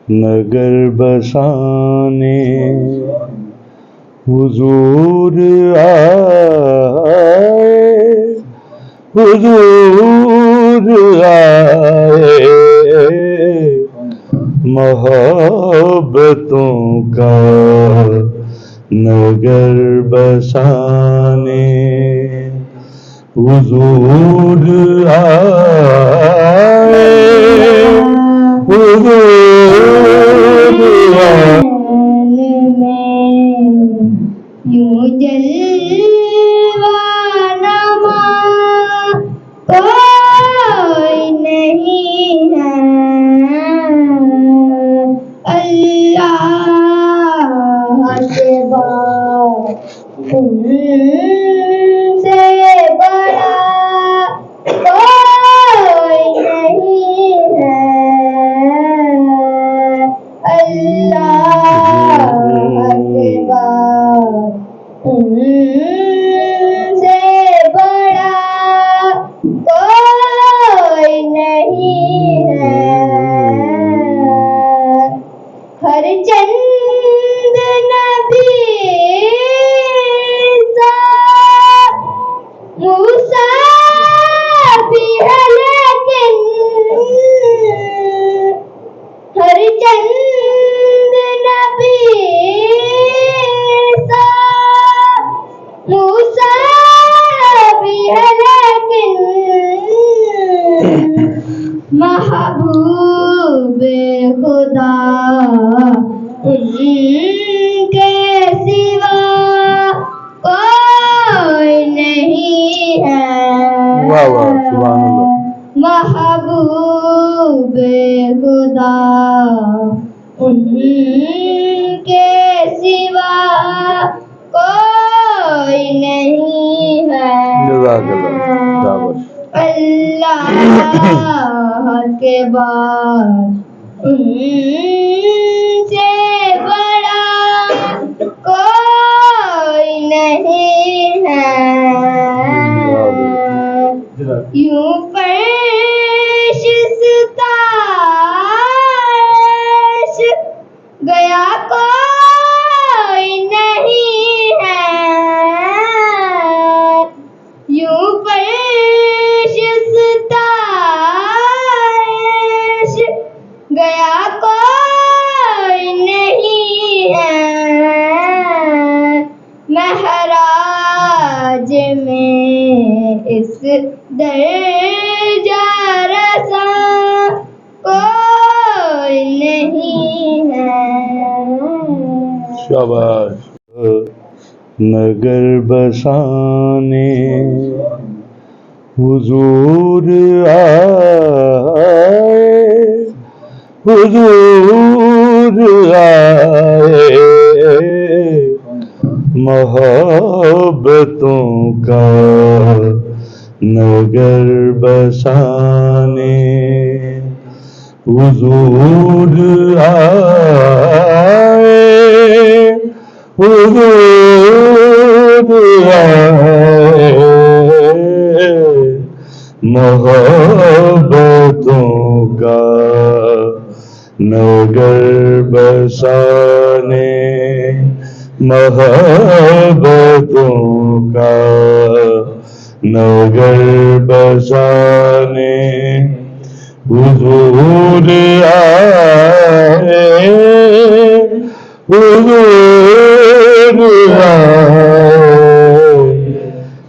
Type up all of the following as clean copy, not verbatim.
نگر بسانے حضور آئے، حضور آئے، محبتوں کا نگر بسانے حضور آئے، حضور آئے۔ یوں جلوہ نما کوئی نہیں ہے، اللہ کے بعد ان سے بڑا کوئی نہیں ہے، اللہ کے بعد ان سے بڑا کوئی نہیں ہے۔ ہر چند نبی سا موسیٰ بھی ہے، لیکن ہر چند نبی سا موسیٰ بھی ہے، لیکن محبوب خدا ان کے سوا کوئی نہیں ہے۔ واہ واہ، سبحان اللہ۔ محبوب خدا ان کے سوا کوئی نہیں ہے، جزاک اللہ، شاباش۔ اللہ کے بعد ان سے بڑا کوئی نہیں ہے۔ یوں فرش ستائش گیا کوئی نہیں ہے، یوں فرش ستائش گیا کوئی نہیں ہے۔ مہراج میں اس درجہ رساں کوئی نہیں ہے۔ شاباش۔ نگر بسانے حضور آئے، حضور آئے، محبتوں کا نگر بسانے حضور آئے، حضور آئے، محبتوں کا نگر بسانے، محبتوں کا نگر بسانے حضور آئے، حضور آئے،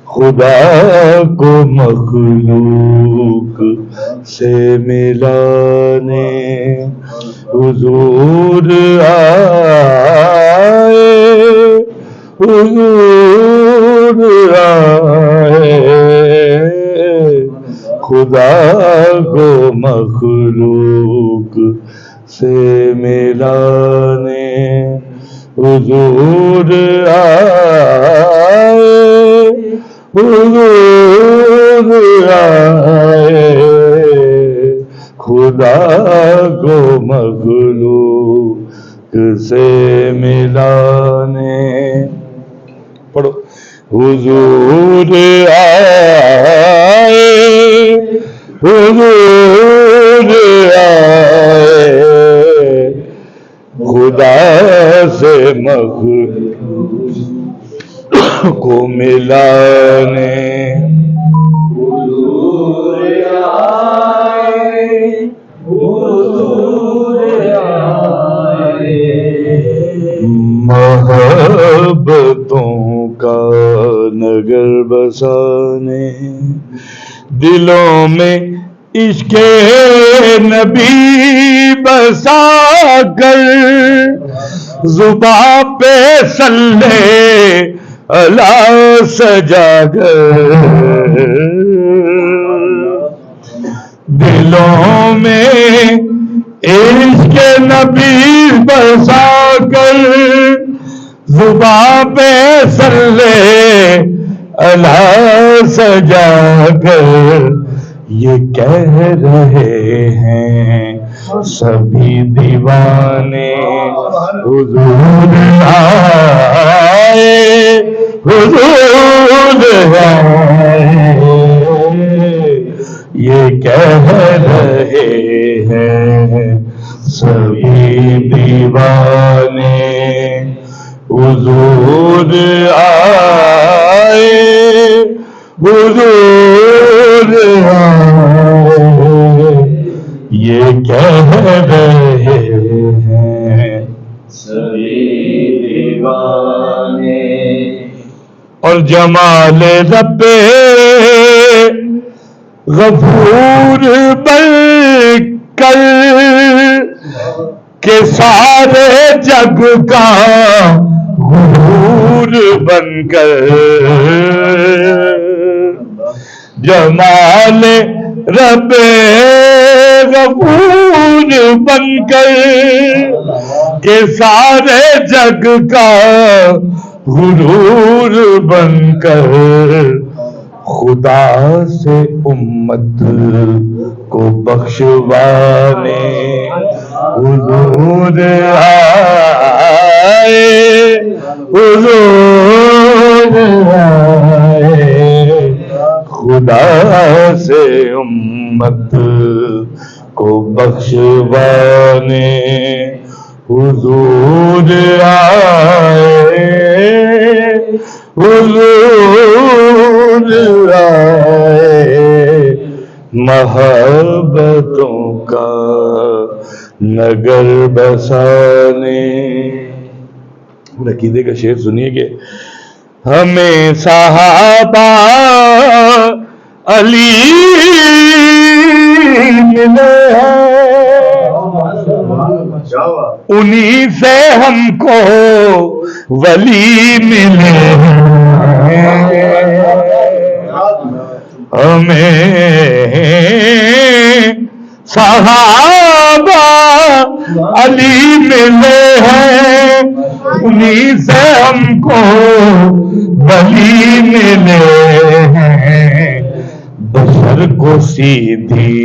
خدا کو مخلوق سے ملانے حضور آئے، حضور آئے، خدا کو مخلوق سے ملانے حضور آئے، حضور آئے، خدا کو مخلوق سے ملانے۔ پڑھو۔ حضور آئے، حضور آئے، مخلوق کو ملانے محبتوں کا نگر بسانے دلوں میں عشق نبی بسا کر زباں پہ صلی اللہ سجا کر دلوں میں عشق نبی بسا کر زباں پہ صلی اللہ سجا کر یہ کہہ رہے ہیں سبھی دیوانے حضور آئے حضور آئے یہ کہہ رہے ہیں سبھی دیوانے حضور آئے حضور آئے یہ کہہ رہے ہیں سبھی دیوانے اور جمال رب غفور بن کر کہ سارے جگ کا غرور بن کر جمال رب غفور بن کر کہ سارے جگ کا غرور بن کر خدا سے امت کو بخشوانے حضور آئے حضور آئے خدا سے امت کو بخشوانے حضور آئے حضور آئے محبتوں کا نگر بسانے. عقیدے کا شعر سنیے کہ ہمیں صحابہ علی ملے ہیں انہی سے ہم کو ولی ملے ہیں ہمیں صحابہ علی ملے ہیں انہی سے ہم کو ولی ملے ہیں بشر کو سیدھی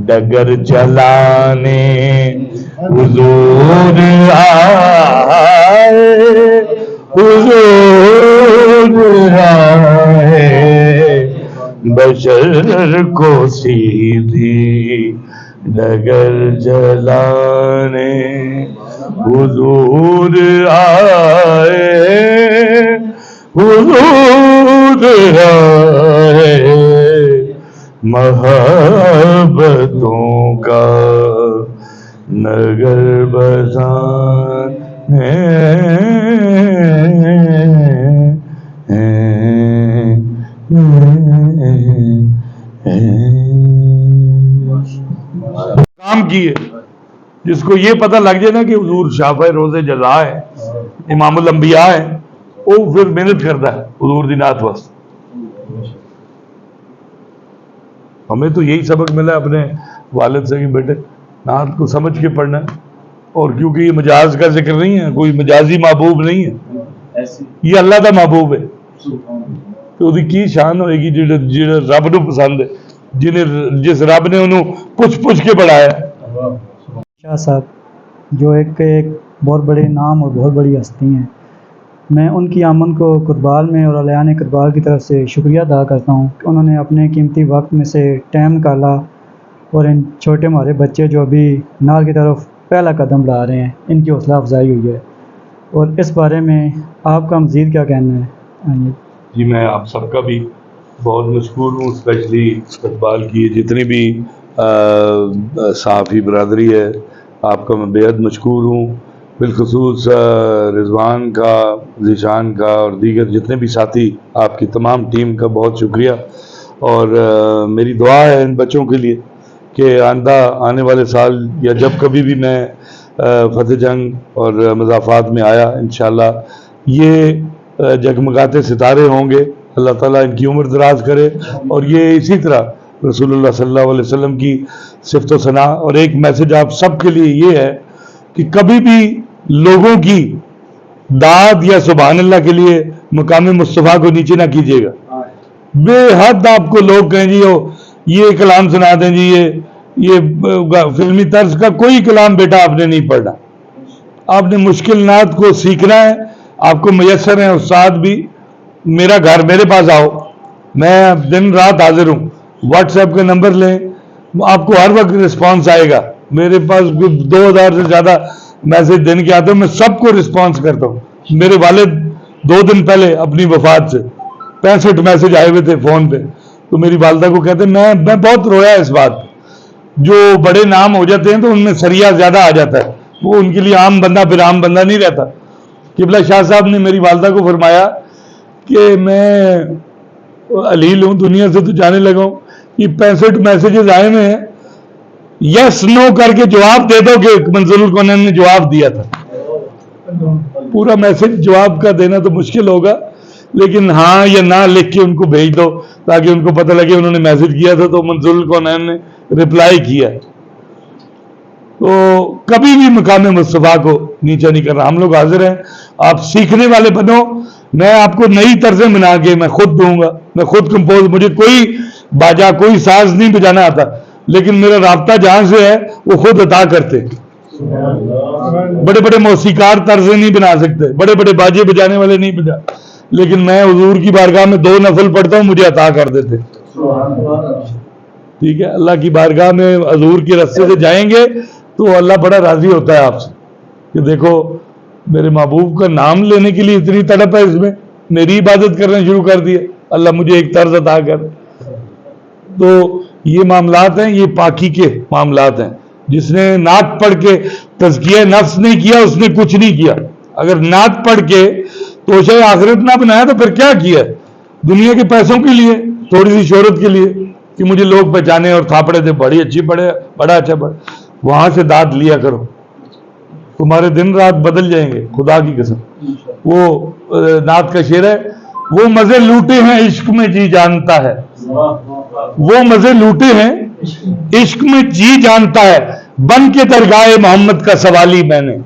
ڈگر چلانے حضور آئے حضور آئے بشر کو سیدھی ڈگر جلانے حضور آئے حضور آئے محبتوں کا نگر بسانے کام کیے جس کو یہ پتہ لگ جائے نا کہ حضور شافع روز جزا ہے امام الانبیاء ہے وہ پھر محنت کرتا ہے حضور دی نعت واسطے. ہمیں تو یہی سبق ملا اپنے والد سے کہ بیٹے نعت کو سمجھ کے پڑھنا ہے اور کیونکہ یہ مجاز کا ذکر نہیں ہے کوئی مجازی محبوب نہیں ہے یہ اللہ کا محبوب ہے تو وہ کی شان ہوئے گی جنہیں رب نو پسند ہے جس رب نے انہوں پوچھ کے بڑھایا. شاہ صاحب جو ایک بہت بڑے نام اور بہت بڑی ہستی ہیں میں ان کی آمد کو قربال میں اور الیان قربال کی طرف سے شکریہ ادا کرتا ہوں کہ انہوں نے اپنے قیمتی وقت میں سے ٹائم نکالا اور ان چھوٹے ہمارے بچے جو ابھی نال کی طرف پہلا قدم لا رہے ہیں ان کی حوصلہ افزائی ہوئی ہے. اور اس بارے میں آپ کا مزید کیا کہنا ہے؟ آئیے. جی میں آپ سب کا بھی بہت مشکور ہوں، اسپیشلی اقبال کی جتنی بھی صحافی برادری ہے، آپ کا میں بےحد مشکور ہوں، بالخصوص رضوان کا، ذیشان کا اور دیگر جتنے بھی ساتھی، آپ کی تمام ٹیم کا بہت شکریہ. اور میری دعا ہے ان بچوں کے لیے کہ آنے والے سال یا جب کبھی بھی میں فتح جنگ اور مضافات میں آیا، انشاءاللہ یہ جگمگاتے ستارے ہوں گے. اللہ تعالیٰ ان کی عمر دراز کرے اور یہ اسی طرح رسول اللہ صلی اللہ علیہ وسلم کی صفت و ثنا. اور ایک میسج آپ سب کے لیے یہ ہے کہ کبھی بھی لوگوں کی داد یا سبحان اللہ کے لیے مقام مصطفیٰ کو نیچے نہ کیجیے گا. بے حد آپ کو لوگ کہیں جی یہ کلام سنا دیں جی، یہ فلمی طرز کا کوئی کلام بیٹا آپ نے نہیں پڑھنا. آپ نے مشکلات کو سیکھنا ہے، آپ کو میسر ہیں استاد بھی. میرا گھر، میرے پاس آؤ، میں دن رات حاضر ہوں. واٹس ایپ کا نمبر لیں، آپ کو ہر وقت رسپانس آئے گا. میرے پاس 2000 سے زیادہ میسج دن کے آتے ہیں، میں سب کو رسپانس کرتا ہوں. میرے والد 2 دن پہلے اپنی وفات سے 65 میسج آئے ہوئے تھے فون پہ، تو میری والدہ کو کہتے ہیں میں بہت رویا اس بات پہ. جو بڑے نام ہو جاتے ہیں تو ان میں سریا زیادہ آ جاتا ہے، وہ ان کے لیے عام بندہ پھر عام بندہ نہیں رہتا. قبلہ شاہ صاحب نے میری والدہ کو فرمایا کہ میں علیل ہوں، دنیا سے تو جانے لگا ہوں، یہ 65 میسیجز آئے ہوئے ہیں، یس نو کر کے جواب دے دو کہ منظور الکونین نے جواب دیا تھا. پورا میسج جواب کا دینا تو مشکل ہوگا، لیکن ہاں یا نہ لکھ کے ان کو بھیج دو تاکہ ان کو پتہ لگے انہوں نے میسج کیا تھا تو منظور الکونین نے رپلائی کیا. تو کبھی بھی مقام مصطفیٰ کو نیچا نہیں کرنا. ہم لوگ حاضر ہیں، آپ سیکھنے والے بنو. میں آپ کو نئی طرزیں بنا کے میں خود دوں گا، میں خود کمپوز. مجھے کوئی باجا، کوئی ساز نہیں بجانا آتا، لیکن میرا رابطہ جہاں سے ہے وہ خود عطا کرتے. بڑے بڑے موسیقار طرزیں نہیں بنا سکتے، بڑے بڑے باجے بجانے والے نہیں بجا، لیکن میں حضور کی بارگاہ میں 2 نفل پڑھتا ہوں، مجھے عطا کر دیتے. ٹھیک ہے، اللہ کی بارگاہ میں حضور کے راستے سے جائیں گے تو اللہ بڑا راضی ہوتا ہے آپ سے کہ دیکھو میرے محبوب کا نام لینے کے لیے اتنی تڑپ ہے، اس میں میری عبادت کرنا شروع کر دیا، اللہ مجھے ایک طرز عطا کر. تو یہ معاملات ہیں، یہ پاکی کے معاملات ہیں. جس نے نعت پڑھ کے تزکیہ نفس نہیں کیا اس نے کچھ نہیں کیا. اگر نعت پڑھ کے توشہ آخرت نہ بنایا تو پھر کیا کیا؟ دنیا کے پیسوں کے لیے، تھوڑی سی شہرت کے لیے کہ مجھے لوگ پہچانے اور تھاپڑے تھے بڑی اچھی پڑھے، بڑا اچھا پڑھے. وہاں سے داد لیا کرو، تمہارے دن رات بدل جائیں گے خدا کی قسم. وہ نعت کا شعر ہے، وہ مزے لوٹے ہیں عشق میں جی جانتا ہے، وہ مزے لوٹے ہیں عشق میں جی جانتا ہے، بن کے درگاہ محمد کا سوالی میں نے.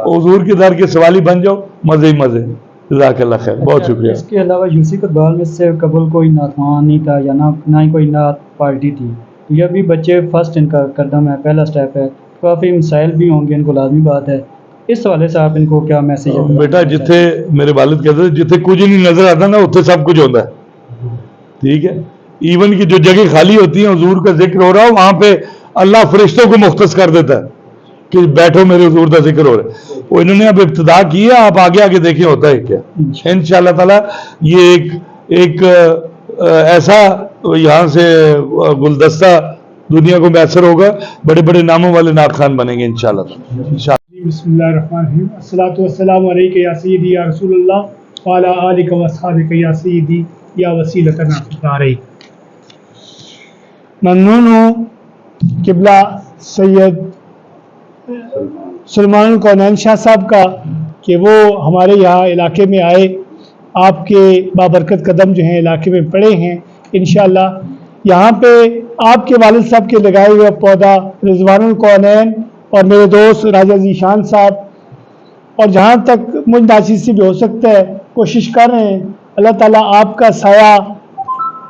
حضور کے در کے سوالی بن جاؤ، مزے ہی مزے. جزاک اللہ خیر، بہت شکریہ. اس کے علاوہ یوسی اقبال میں سے قبل کوئی نعتخوان نہیں تھا یا نہ ہی کوئی نعت پارٹی تھی. یہ بھی بچے فرسٹ ان کا قدم ہے، پہلا سٹیپ ہے. کافی مسائل بھی ہوں گے، ان کو لازمی بات ہے. اس حوالے سے آپ ان کو کیا میسج ہے؟ بیٹا جتھے میرے والد کہتے تھے جتھے کچھ نہیں نظر آتا نا اتنے سب کچھ ہوتا ہے. ٹھیک ہے، ایون کی جو جگہ خالی ہوتی ہیں حضور کا ذکر ہو رہا ہو وہاں پہ اللہ فرشتوں کو مختص کر دیتا ہے کہ بیٹھو میرے حضور کا ذکر ہو رہا ہے. وہ انہوں نے اب ابتدا کی ہے، آپ آگے آگے دیکھیں ہوتا ہے کیا. انشاءاللہ تعالی یہ ایک ایسا یہاں سے گلدستہ دنیا کو میسر ہوگا، بڑے بڑے ناموں والے نعت خوان بنیں گے انشاءاللہ. بسم اللہ الرحمن الرحیم. الصلاۃ والسلام علیک یا سیدی یا رسول اللہ وعلی آلک و اصحابک یا سیدی یا وسیلتنا فی الدارین. ممنون ہوں قبلہ سید سلمان الکونین شاہ صاحب کا کہ وہ ہمارے یہاں علاقے میں آئے. آپ کے بابرکت قدم جو ہیں علاقے میں پڑے ہیں. انشاءاللہ یہاں پہ آپ کے والد صاحب کے لگائے ہوئے پودا رضوان الکونین اور میرے دوست راجہ ذیشان صاحب، اور جہاں تک مجھ ناچیز سے بھی ہو سکتا ہے کوشش کر رہے ہیں. اللہ تعالیٰ آپ کا سایہ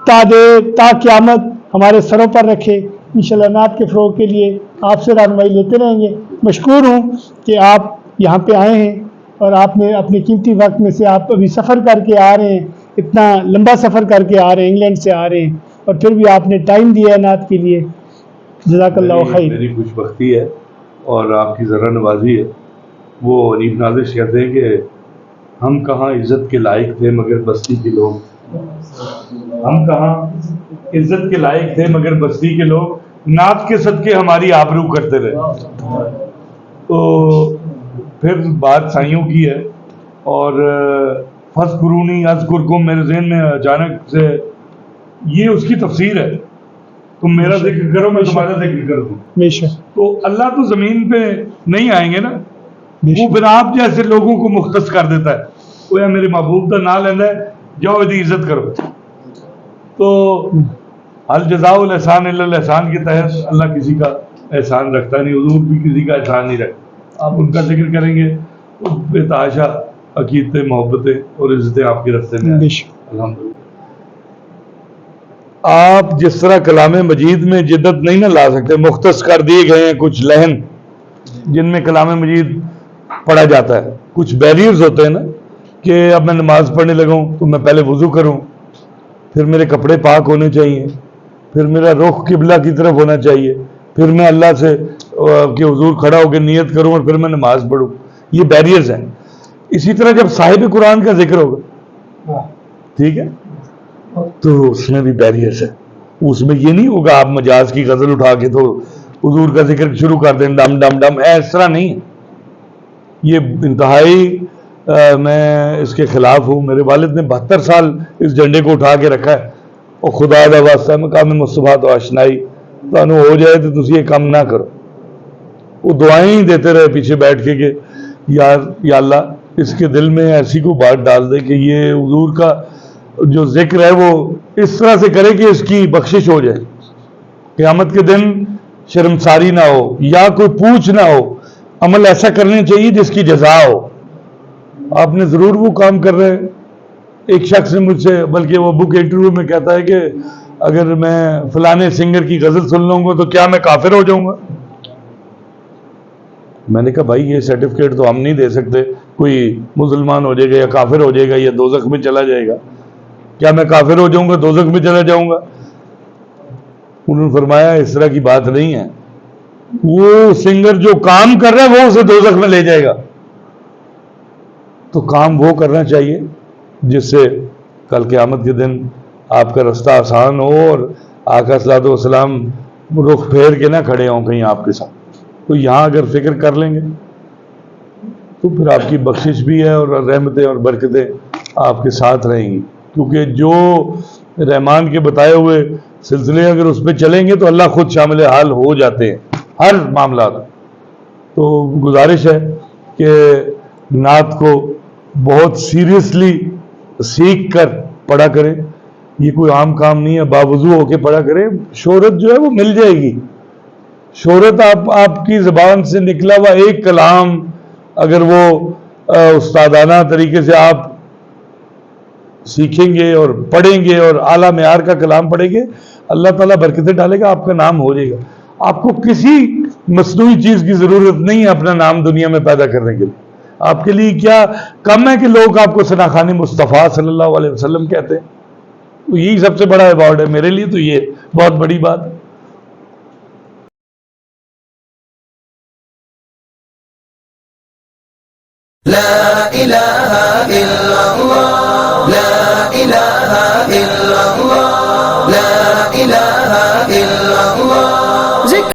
تا قیامت ہمارے سروں پر رکھے. انشاءاللہ نعت کے فروغ کے لیے آپ سے رہنمائی لیتے رہیں گے. مشکور ہوں کہ آپ یہاں پہ آئے ہیں اور آپ نے اپنے قیمتی وقت میں سے آپ ابھی سفر کر کے آ رہے ہیں، اتنا لمبا سفر کر کے آ رہے ہیں، انگلینڈ سے آ رہے ہیں، اور پھر بھی آپ نے ٹائم دیا ہے نعت کے لیے. جزاک اللہ خیر. میری خوش بختی ہے اور آپ کی ذرا نوازی ہے. وہ غریب نازش کہتے ہیں کہ ہم کہاں عزت کے لائق تھے مگر بستی کے لوگ، ہم کہاں عزت کے لائق تھے مگر بستی کے لوگ نعت کے صدقے ہماری آبرو کرتے رہے. تو پھر بات سائیوں کی ہے، اور فَاذْكُرُونِی اذْکُرکم میرے ذہن میں اچانک سے یہ اس کی تفسیر ہے. تم میرا ذکر کرو میں تمہارا ذکر کر دوں. بے شک تو اللہ تو زمین پہ نہیں آئیں گے نا، وہ پھر آپ جیسے لوگوں کو مختص کر دیتا ہے. وہ یا میرے محبوب کا نام لینا ہے، جاؤ ادھی عزت کرو. تو الجزاء الاحسان الا الاحسان کے تحت اللہ کسی کا احسان رکھتا نہیں، حضور بھی کسی کا احسان نہیں رکھتا. آپ ان کا ذکر کریں گے تو بے تحاشا عقیدتیں، محبتیں اور عزتیں آپ کے رستے میں بے آئیں. شک الحمدللہ. آپ جس طرح کلام مجید میں جدت نہیں نہ لا سکتے، مختص کر دیے گئے ہیں کچھ لہن جن میں کلام مجید پڑھا جاتا ہے. کچھ بیریئرز ہوتے ہیں نا کہ اب میں نماز پڑھنے لگا ہوں تو میں پہلے وضو کروں، پھر میرے کپڑے پاک ہونے چاہیے، پھر میرا رخ قبلہ کی طرف ہونا چاہیے، پھر میں اللہ سے کہ حضور کھڑا ہو کے نیت کروں اور پھر میں نماز پڑھوں. یہ بیریئرز ہیں. اسی طرح جب صاحب قرآن کا ذکر ہوگا، ٹھیک ہے، تو اس میں بھی بیریئرز ہے. اس میں یہ نہیں ہوگا آپ مجاز کی غزل اٹھا کے تو حضور کا ذکر شروع کر دیں ڈم ڈم ڈم، اس طرح نہیں ہے. یہ انتہائی میں اس کے خلاف ہوں. میرے والد نے 72 سال اس جھنڈے کو اٹھا کے رکھا ہے. اور خدا دا واسطہ مقام مصطفیٰ تو آشنائی تانوں ہو جائے تو تسی یہ کام نہ کرو. وہ دعائیں ہی دیتے رہے پیچھے بیٹھ کے کہ یا اللہ اس کے دل میں ایسی کو بات ڈال دے کہ یہ حضور کا جو ذکر ہے وہ اس طرح سے کرے کہ اس کی بخشش ہو جائے، قیامت کے دن شرمساری نہ ہو یا کوئی پوچھ نہ ہو. عمل ایسا کرنے چاہیے جس کی جزا ہو. آپ نے ضرور وہ کام کر رہے ہیں. ایک شخص نے مجھ سے، بلکہ وہ بک انٹرویو میں کہتا ہے کہ اگر میں فلانے سنگر کی غزل سن لوں گا تو کیا میں کافر ہو جاؤں گا؟ میں نے کہا بھائی یہ سرٹیفکیٹ تو ہم نہیں دے سکتے، کوئی مسلمان ہو جائے گا یا کافر ہو جائے گا یا دوزخ میں چلا جائے گا. کیا میں کافر ہو جاؤں گا، دوزخ میں چلا جاؤں گا؟ انہوں نے فرمایا اس طرح کی بات نہیں ہے. وہ سنگر جو کام کر رہا ہے وہ اسے دوزخ میں لے جائے گا. تو کام وہ کرنا چاہیے جس سے کل قیامت کے دن آپ کا رستہ آسان ہو اور آقا صلی اللہ علیہ وسلم رخ پھیر کے نہ کھڑے ہوں کہیں آپ کے ساتھ. تو یہاں اگر فکر کر لیں گے تو پھر آپ کی بخشش بھی ہے اور رحمتیں اور برکتیں آپ کے ساتھ رہیں گی. کیونکہ جو رحمان کے بتائے ہوئے سلسلے اگر اس پہ چلیں گے تو اللہ خود شامل حال ہو جاتے ہیں ہر معاملات. تو گزارش ہے کہ نعت کو بہت سیریسلی سیکھ کر پڑھا کرے. یہ کوئی عام کام نہیں ہے، باوضو ہو کے پڑھا کرے. شہرت جو ہے وہ مل جائے گی. شہرت آپ کی زبان سے نکلا ہوا ایک کلام اگر وہ استادانہ طریقے سے آپ سیکھیں گے اور پڑھیں گے اور اعلیٰ معیار کا کلام پڑھیں گے، اللہ تعالیٰ برکتیں ڈالے گا، آپ کا نام ہو جائے گا. آپ کو کسی مصنوعی چیز کی ضرورت نہیں ہے اپنا نام دنیا میں پیدا کرنے کے لیے. آپ کے لیے کیا کم ہے کہ لوگ آپ کو ثناخوان مصطفیٰ صلی اللہ علیہ وسلم کہتے ہیں. تو یہی سب سے بڑا ایوارڈ ہے میرے لیے. تو یہ بہت بڑی بات ہے. لا إله إلا